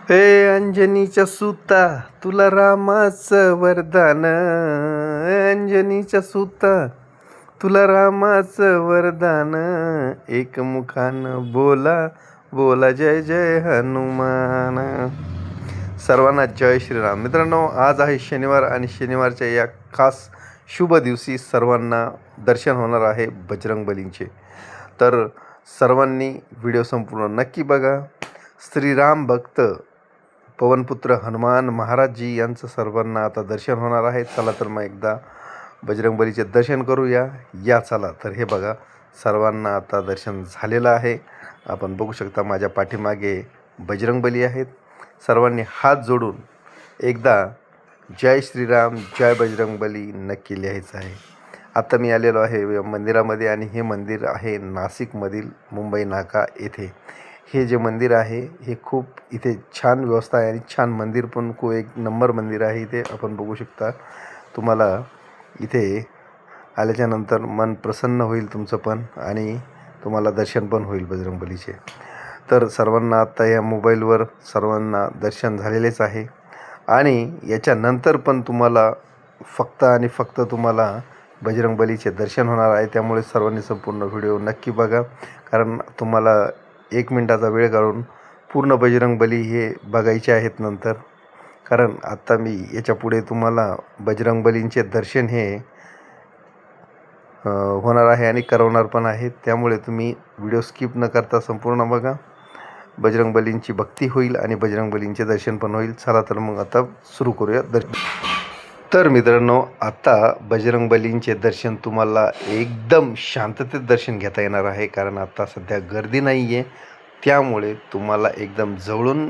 हे अंजनीच्या सुता तुला रामाचं वरदान, अंजनीच्या सुता तुला रामाचं वरदान, एकमुखानं बोला बोला जय जय हनुमान. सर्वांना जय श्रीराम. मित्रांनो, आज आहे शनिवार आणि शनिवारच्या या खास शुभ दिवशी सर्वांना दर्शन होणार आहे बजरंगबलींचे. तर सर्वांनी व्हिडिओ संपूर्ण नक्की बघा. श्रीराम भक्त पवनपुत्र हनुमान महाराजजी यांचं सर्वांना आता दर्शन होणार आहे. चला तर मग एकदा बजरंगबलीचे दर्शन करूया. या चला. तर हे बघा, सर्वांना आता दर्शन झालेलं आहे. आपण बघू शकता माझ्या पाठीमागे बजरंगबली आहेत. सर्वांनी हात जोडून एकदा जय श्रीराम जय बजरंगबली नक्की लिहायचं आहे. आता मी आलेलो आहे मंदिरामध्ये आणि हे मंदिर आहे नाशिकमधील मुंबई नाका येथे. हे जे मंदिर आहे हे खूप इथे छान व्यवस्था आहे आणि छान मंदिर पण खूप एक नंबर मंदिर आहे. इथे आपण बघू शकता. तुम्हाला इथे आल्याच्यानंतर मन प्रसन्न होईल तुमचं पण आणि तुम्हाला दर्शन पण होईल बजरंगबलीचे. तर सर्वांना आता या मोबाईलवर सर्वांना दर्शन झालेलेच आहे आणि याच्यानंतर पण तुम्हाला फक्त आणि फक्त तुम्हाला बजरंगबलीचे दर्शन होणार आहे. त्यामुळे सर्वांनी संपूर्ण व्हिडिओ नक्की बघा, कारण तुम्हाला 1 मिनिटाचा वेळ काढून पूर्ण बजरंगबली हे बघायचे आहेत नंतर. कारण आता मी याच्यापुढे तुम्हाला बजरंगबलींचे दर्शन हे होणार आहे आणि करवणार पण आहे. त्यामुळे तुम्ही व्हिडिओ स्किप न करता संपूर्ण बघा. बजरंगबलींची भक्ती होईल आणि बजरंगबलींचे दर्शन पण होईल. चला तर मग आता सुरू करूया दर्शन. तर मित्रांनो, आता बजरंगबलींचे दर्शन तुम्हाला एकदम शांततेत दर्शन घेता येणार आहे, कारण आता सध्या गर्दी नाही आहे. त्यामुळे तुम्हाला एकदम जवळून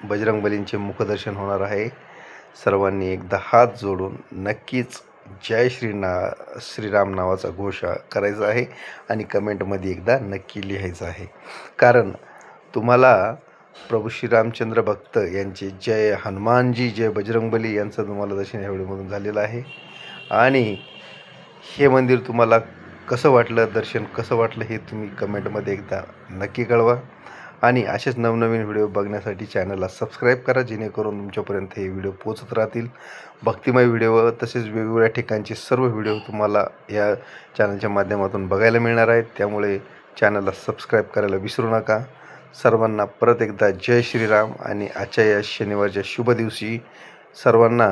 बजरंगबलींचे मुखदर्शन होणार आहे. सर्वांनी एकदा हात जोडून नक्कीच जय श्रीराम नावाचा घोष करायचा आहे आणि कमेंटमध्ये एकदा नक्की लिहायचं आहे. कारण तुम्हाला प्रभू श्रीरामचंद्र भक्त यांचे जय हनुमानजी जय बजरंगबली यांचं तुम्हाला दर्शन ह्या व्हिडिओमधून झालेलं आहे. आणि हे मंदिर तुम्हाला कसं वाटलं, दर्शन कसं वाटलं हे तुम्ही कमेंटमध्ये एकदा नक्की कळवा. आणि असेच नवनवीन व्हिडिओ बघण्यासाठी चॅनलला सबस्क्राईब करा, जेणेकरून तुमच्यापर्यंत हे व्हिडिओ पोचत राहतील. भक्तिमय व्हिडिओ तसेच वेगवेगळ्या ठिकाणचे सर्व व्हिडिओ तुम्हाला या चॅनलच्या माध्यमातून बघायला मिळणार आहेत. त्यामुळे चॅनलला सबस्क्राईब करायला विसरू नका. सर्वांना परत एकदा जय श्रीराम. आणि आजच्या या शनिवारच्या शुभ दिवशी सर्वांना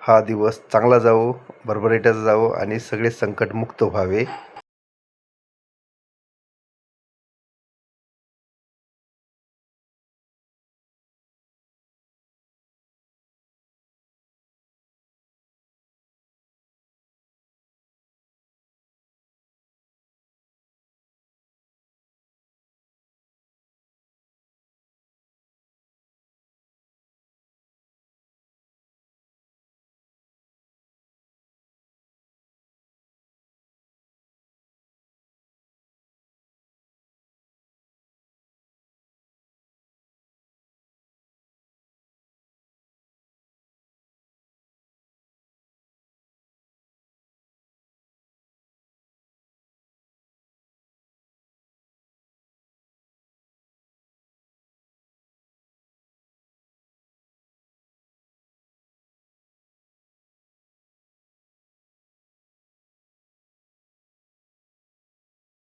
हा दिवस चांगला जावो, भरभराटीचा जावो आणि सगळे संकटमुक्त व्हावे.